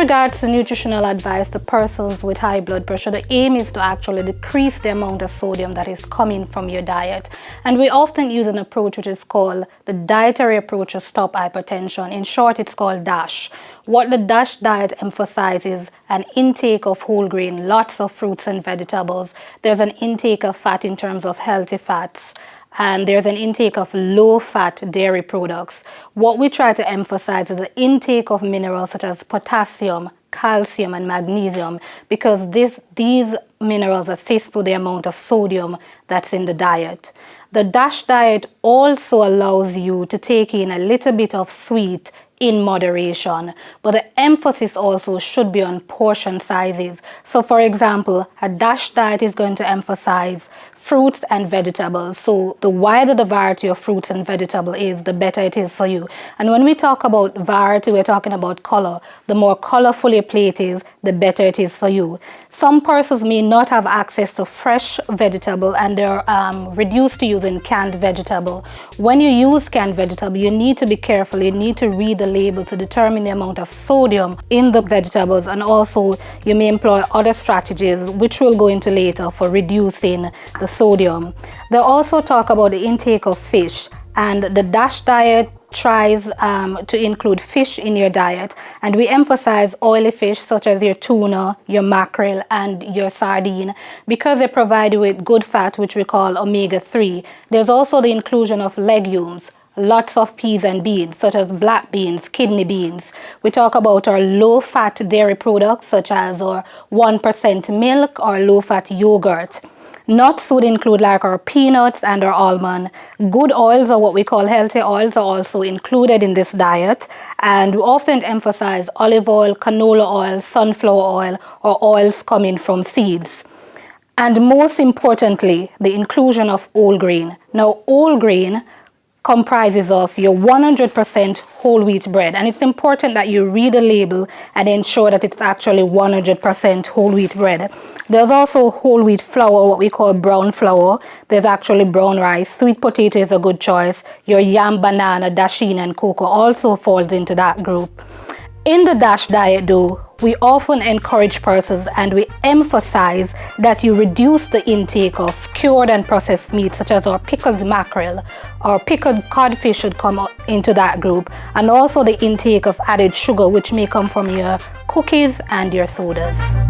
regards to nutritional advice to persons with high blood pressure, the aim is to actually decrease the amount of sodium that is coming from your diet. And we often use an approach which is called the dietary approach to stop hypertension. In short, it's called DASH. What the DASH diet emphasizes an intake of whole grain, lots of fruits and vegetables. There's an intake of fat in terms of healthy fats. And there's an intake of low-fat dairy products. What we try to emphasize is the intake of minerals such as potassium, calcium, and magnesium, because these minerals assist with the amount of sodium that's in the diet. The DASH diet also allows you to take in a little bit of sweet in moderation, but the emphasis also should be on portion sizes. So for example, a DASH diet is going to emphasize fruits and vegetables. So the wider the variety of fruits and vegetables is, the better it is for you. And when we talk about variety, we're talking about color. The more colorful your plate is, the better it is for you. Some persons may not have access to fresh vegetable and they're reduced to using canned vegetable. When you use canned vegetable, you need to be careful. You need to read the label to determine the amount of sodium in the vegetables, and also you may employ other strategies which we'll go into later for reducing the sodium. They also talk about the intake of fish, and the DASH diet tries to include fish in your diet, and we emphasize oily fish such as your tuna, your mackerel, and your sardine, because they provide you with good fat, which we call omega-3. There's also the inclusion of legumes, lots of peas and beans such as black beans, kidney beans. We talk about our low-fat dairy products such as our 1% milk or low-fat yogurt. Nuts would include like our peanuts and our almond. Good oils, or what we call healthy oils, are also included in this diet, and we often emphasize olive oil, canola oil, sunflower oil, or oils coming from seeds. And most importantly, the inclusion of whole grain. Now, whole grain comprises of your 100% whole wheat bread, and it's important that you read the label and ensure that it's actually 100% whole wheat bread. There's also whole wheat flour, what we call brown flour. There's actually brown rice. Sweet potato is a good choice. Your yam, banana, dasheen, and cocoa also falls into that group. In the DASH diet though, we often encourage persons and we emphasize that you reduce the intake of cured and processed meats such as our pickled mackerel or pickled codfish should come into that group, and also the intake of added sugar which may come from your cookies and your sodas.